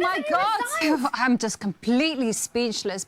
my God! I'm just completely speechless.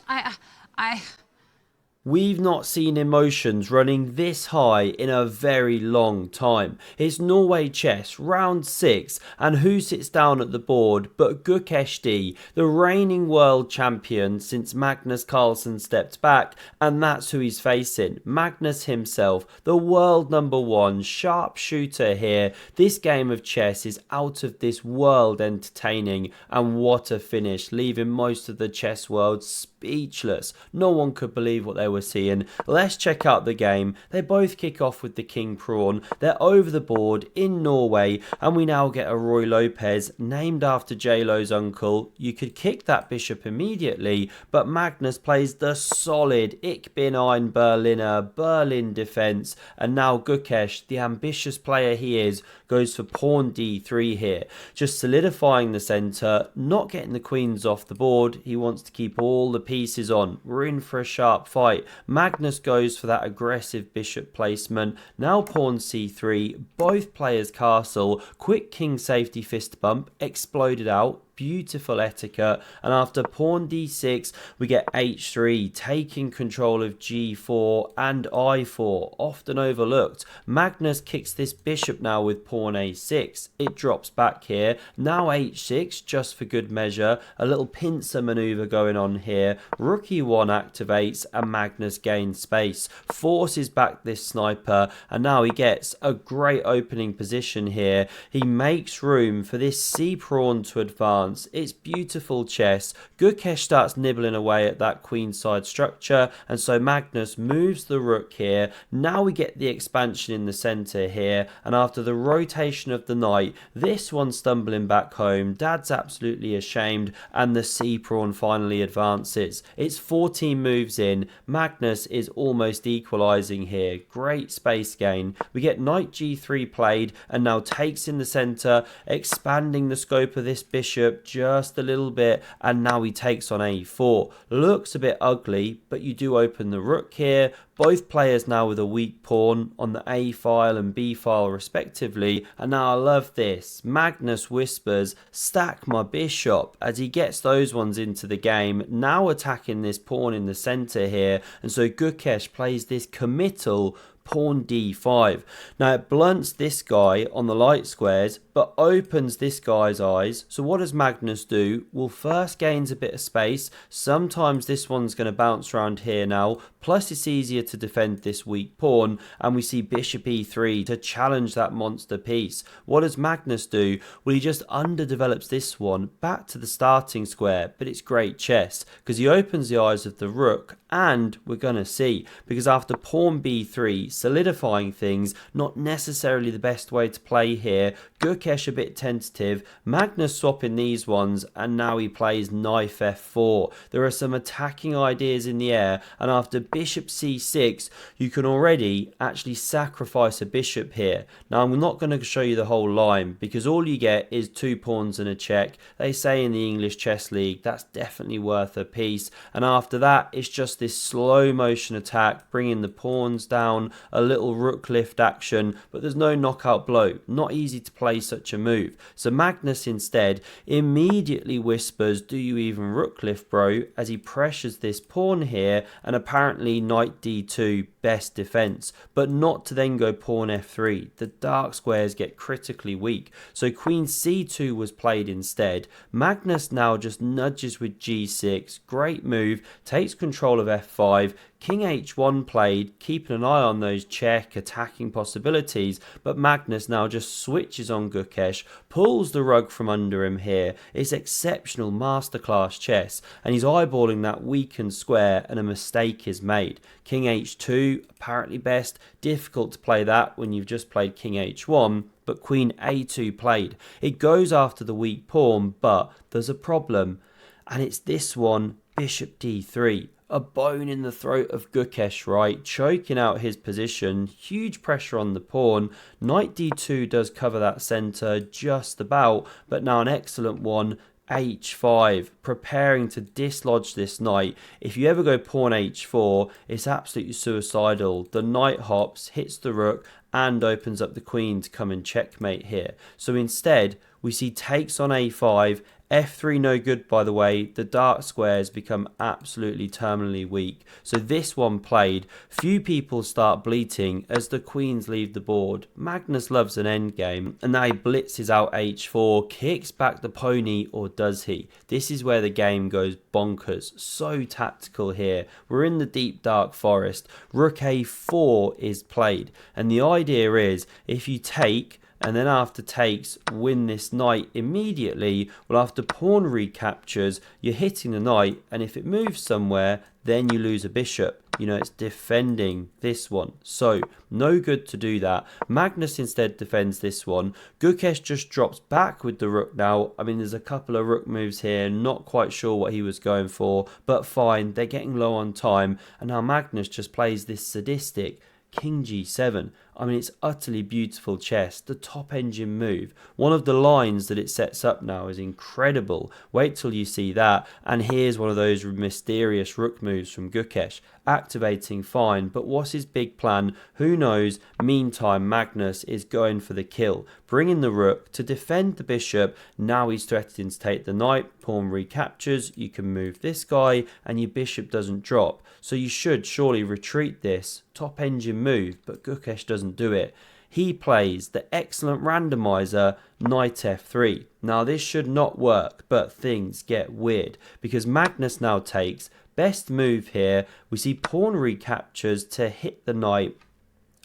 We've not seen emotions running this high in a very long time. It's Norway chess, round 6, and who sits down at the board but Gukesh, the reigning world champion since Magnus Carlsen stepped back, and that's who he's facing. Magnus himself, the world #1 sharpshooter here. This game of chess is out of this world entertaining, and what a finish, leaving most of the chess world speechless. No one could believe what they were seeing. Let's check out the game. They both kick off with the king pawn. They're over the board in Norway, and we now get a Roy Lopez named after J-Lo's uncle. You could kick that bishop immediately, but Magnus plays the solid Ich bin ein Berliner Berlin defense, and now Gukesh, the ambitious player he is, goes for pawn d3 here, just solidifying the center, not getting the queens off the board. He wants to keep all the pieces on. We're in for a sharp fight. Magnus goes for that aggressive bishop placement. Now pawn c3, both players castle, quick king safety fist bump, exploded out. Beautiful etiquette, and after pawn d6 we get h3, taking control of g4 and i4, often overlooked. Magnus kicks this bishop now with pawn a6. It drops back here. Now h6 just for good measure. A little pincer maneuver going on here. Rook e1 activates and Magnus gains space, forces back this sniper, and now he gets a great opening position here. He makes room for this c pawn to advance. It's beautiful chess. Gukesh starts nibbling away at that queenside structure, and so Magnus moves the rook here. Now we get the expansion in the center here, and after the rotation of the knight, this one stumbling back home. Dad's absolutely ashamed, and the c pawn finally advances. It's 14 moves in. Magnus is almost equalizing here. Great space gain. We get knight g3 played, and now takes in the center, expanding the scope of this bishop just a little bit, and now he takes on a4. Looks a bit ugly, but you do open the rook here. Both players now with a weak pawn on the A file and B file respectively, and now I love this. Magnus whispers, stack my bishop, as he gets those ones into the game, now attacking this pawn in the center here, and so Gukesh plays this committal pawn d5. Now it blunts this guy on the light squares, but opens this guy's eyes. So what does Magnus do? Well, first gains a bit of space. Sometimes this one's going to bounce around here now, plus it's easier to defend this weak pawn, and we see bishop e3 to challenge that monster piece. What does Magnus do? Well, he just underdevelops this one back to the starting square, but it's great chess because he opens the eyes of the rook, and we're going to see, because after pawn b3, solidifying things, not necessarily the best way to play here. Gukesh a bit tentative, Magnus swapping these ones, and now he plays knight f4. There are some attacking ideas in the air, and after bishop c6, you can already actually sacrifice a bishop here. Now I'm not going to show you the whole line, because all you get is 2 pawns and a check. They say in the English Chess League that's definitely worth a piece, and after that it's just this slow motion attack, bringing the pawns down, a little rook lift action, but there's no knockout blow. Not easy to play such a move. So Magnus instead immediately whispers, do you even rook lift, bro, as he pressures this pawn here, and apparently knight d2 best defense, but not to then go pawn f3. The dark squares get critically weak, so queen c2 was played instead. Magnus now just nudges with g6, great move, takes control of f5, king h1 played, keeping an eye on those check attacking possibilities, but Magnus now just switches on Gukesh, pulls the rug from under him here. It's exceptional masterclass chess, and he's eyeballing that weakened square, and a mistake is made. King h2, apparently best. Difficult to play that when you've just played king h1, but queen a2 played. It goes after the weak pawn, but there's a problem, and it's this one, bishop d3. A bone in the throat of Gukesh, right? Choking out his position. Huge pressure on the pawn. Knight d2 does cover that center just about, but now an excellent one. h5, preparing to dislodge this knight. If you ever go pawn h4, it's absolutely suicidal. The knight hops, hits the rook, and opens up the queen to come and checkmate here. So instead, We see takes on a5, f3 no good by the way. The dark squares become absolutely terminally weak. So this one played. Few people start bleating as the queens leave the board. Magnus loves an endgame, and now he blitzes out h4, kicks back the pony, or does he? This is where the game goes bonkers. So tactical here. We're in the deep dark forest. Rook a4 is played, and the idea is if you take and then after takes win this knight immediately, well, after pawn recaptures you're hitting the knight, and if it moves somewhere then you lose a bishop. You know, it's defending this one, so no good to do that. Magnus instead defends this one. Gukesh just drops back with the rook now. I mean, there's a couple of rook moves here, not quite sure what he was going for, but fine, they're getting low on time, and now Magnus just plays this sadistic king g7. I mean, it's utterly beautiful chess. The top engine move. One of the lines that it sets up now is incredible. Wait till you see that. And here's one of those mysterious rook moves from Gukesh. Activating fine, but what's his big plan? Who knows? Meantime, Magnus is going for the kill. Bringing the rook to defend the bishop. Now he's threatening to take the knight. Pawn recaptures. You can move this guy and your bishop doesn't drop. So you should surely retreat this. Top engine move, but Gukesh doesn't do it. He plays the excellent randomizer knight f3. Now this should not work, but things get weird because Magnus now takes. Best move here, we see pawn recaptures to hit the knight,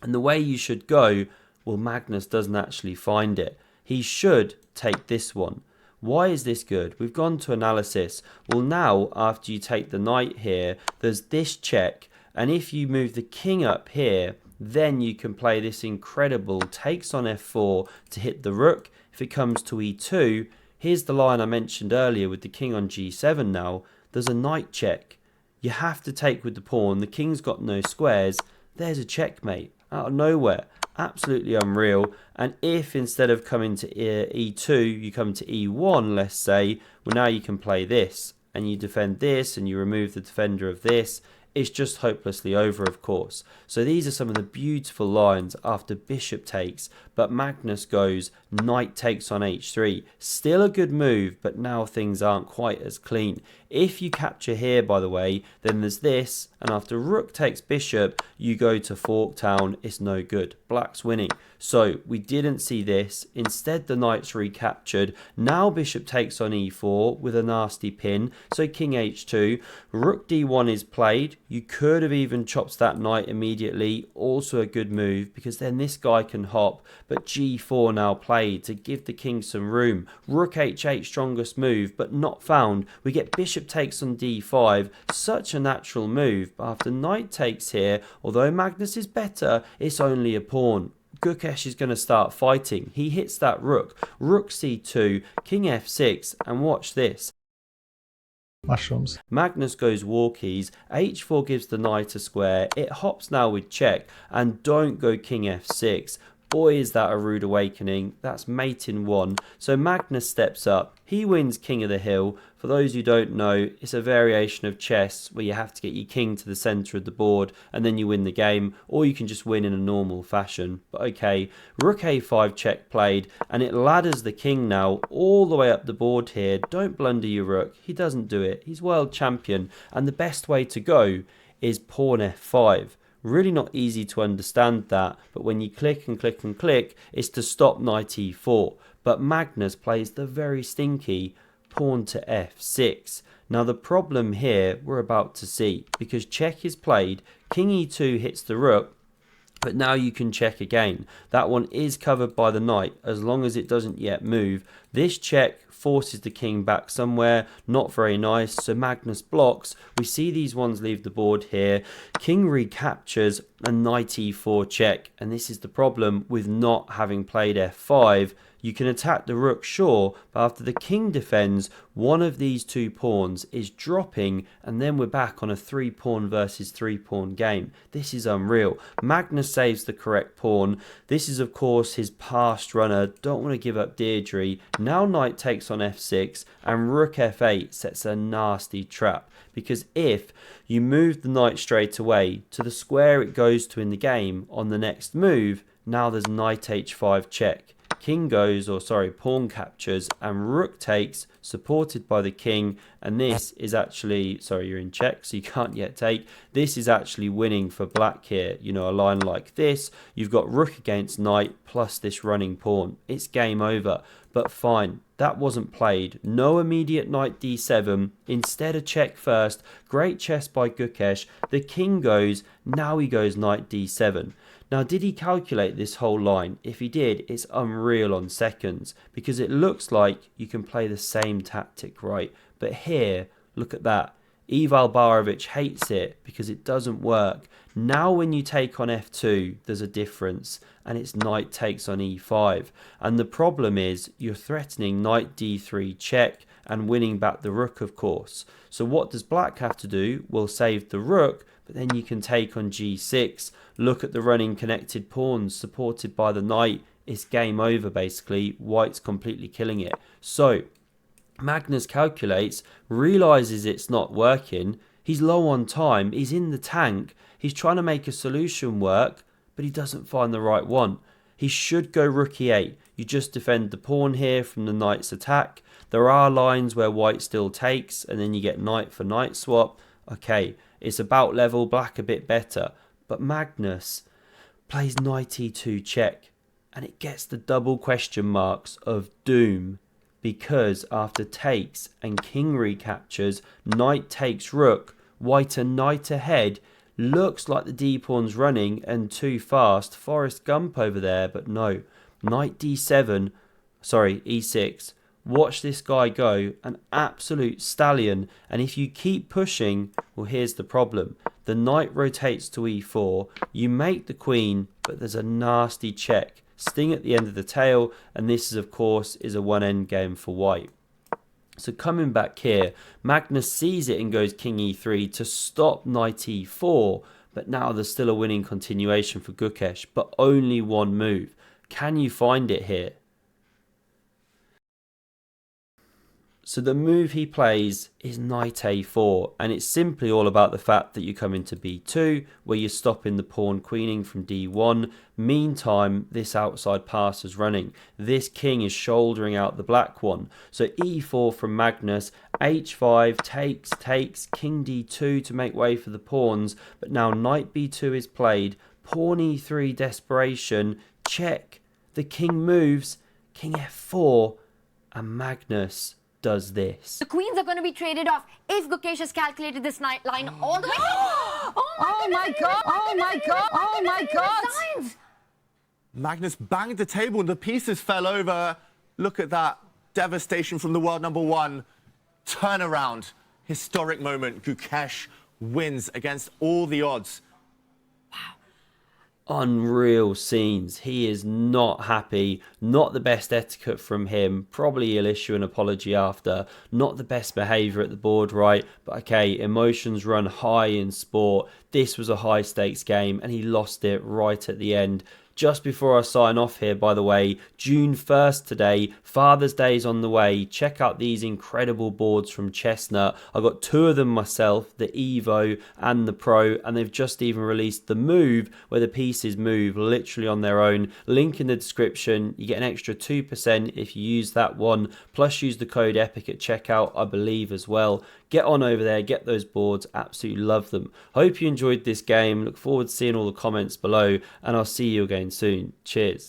and the way you should go, well, Magnus doesn't actually find it. He should take this one. Why is this good? We've gone to analysis. Well, now after you take the knight here, there's this check, and if you move the king up here, then you can play this incredible takes on f4 to hit the rook. If it comes to e2, here's the line I mentioned earlier with the king on g7 now. There's a knight check. You have to take with the pawn. The king's got no squares. There's a checkmate out of nowhere. Absolutely unreal. And if instead of coming to e2, you come to e1, let's say, well, now you can play this. And you defend this and you remove the defender of this. It's just hopelessly over, of course. So these are some of the beautiful lines after bishop takes, but Magnus goes knight takes on h3. Still a good move, but now things aren't quite as clean. If you capture here, by the way, then there's this, and after rook takes bishop, you go to Forktown. It's no good. Black's winning. So we didn't see this. Instead, the knight's recaptured. Now bishop takes on e4 with a nasty pin. So king h2. Rook d1 is played. You could have even chopped that knight immediately. Also a good move because then this guy can hop. But g4 now played to give the king some room. Rook h8 strongest move, but not found. We get bishop takes on d5. Such a natural move. But after knight takes here, although Magnus is better, it's only a pawn. Gukesh is going to start fighting. He hits that rook. Rook c2, king f6, and watch this. Mushrooms. Magnus goes walkies, h4 gives the knight a square, it hops now with check, and don't go king f6. Boy, is that a rude awakening. That's mate in one. So Magnus steps up. He wins King of the Hill. For those who don't know, it's a variation of chess where you have to get your king to the centre of the board and then you win the game, or you can just win in a normal fashion. But okay, rook a5 check played, and it ladders the king now all the way up the board here. Don't blunder your rook. He doesn't do it. He's world champion, and the best way to go is pawn f5. Really not easy to understand that, but when you click and click and click, it's to stop knight e4. But Magnus plays the very stinky pawn to f6. Now the problem here we're about to see, because check is played, king e2 hits the rook, but now you can check again. That one is covered by the knight as long as it doesn't yet move. This check forces the king back somewhere, not very nice, so Magnus blocks. We see these ones leave the board here. King recaptures and knight e4 check, and this is the problem with not having played f5. You can attack the rook, sure, but after the king defends, one of these two pawns is dropping, and then we're back on a 3-pawn versus 3-pawn game. This is unreal. Magnus saves the correct pawn. This is, of course, his past runner. Don't want to give up Deirdre. Now knight takes on f6, and rook f8 sets a nasty trap, because if you move the knight straight away to the square it goes to in the game on the next move, now there's knight h5 check. king goes, or sorry, pawn captures, and rook takes, supported by the king. And this is actually, sorry, you're in check, so you can't yet take. This is actually winning for black here. You know, a line like this, you've got rook against knight plus this running pawn. It's game over. But fine, that wasn't played. No immediate knight d7. Instead a check first. Great chess by Gukesh. The king goes. Now he goes knight d7. Now, did he calculate this whole line? If he did, it's unreal on seconds, because it looks like you can play the same tactic, right? But here, look at that. Ival Barovic hates it because it doesn't work. Now when you take on f2, there's a difference, and it's knight takes on e5. And the problem is you're threatening knight d3 check and winning back the rook, of course. So what does black have to do? Well, save the rook, but then you can take on g6. Look at the running connected pawns supported by the knight. It's game over, basically. White's completely killing it. So Magnus calculates, realizes it's not working. He's low on time. He's in the tank. He's trying to make a solution work, but he doesn't find the right one. He should go rook e8. You just defend the pawn here from the knight's attack. There are lines where white still takes, and then you get knight for knight swap. Okay, it's about level, black a bit better. But Magnus plays knight e2 check, and it gets the double question marks of doom, because after takes and king recaptures, knight takes rook, white a knight ahead. Looks like the d-pawn's running and too fast. Forrest Gump over there, but no. Knight d7, sorry, e6. Watch this guy go, an absolute stallion. And if you keep pushing, well, here's the problem. The knight rotates to e4. You make the queen, but there's a nasty check. Sting at the end of the tail, and this is, of course, is a one-end game for white. So coming back here, Magnus sees it and goes king e3 to stop knight e4. But now there's still a winning continuation for Gukesh, but only one move. Can you find it here? So the move he plays is knight a4, and it's simply all about the fact that you come into b2, where you're stopping the pawn queening from d1. Meantime, this outside pass is running. This king is shouldering out the black one. So e4 from Magnus, h5, takes, king d2 to make way for the pawns, but now knight b2 is played, pawn e3 desperation, check, the king moves, king f4, and Magnus does this. The queens are going to be traded off if Gukesh has calculated this line all the way. Oh my god! Oh my god! Oh my god! Magnus banged the table and the pieces fell over. Look at that devastation from the world number one. Turnaround. Historic moment. Gukesh wins against all the odds. Unreal scenes. He is not happy. Not the best etiquette from him. Probably he'll issue an apology after. Not the best behaviour at the board, right? But okay, emotions run high in sport. This was a high stakes game and he lost it right at the end. Just before I sign off here, by the way, June 1st today, Father's Day is on the way. Check out these incredible boards from Chestnut. I got two of them myself, the Evo and the Pro, and they've just even released the Move, where the pieces move literally on their own. Link in the description. You get an extra 2% if you use that one, plus use the code EPIC at checkout, I believe, as well. Get on over there, get those boards, absolutely love them. Hope you enjoyed this game. Look forward to seeing all the comments below, and I'll see you again soon. Cheers.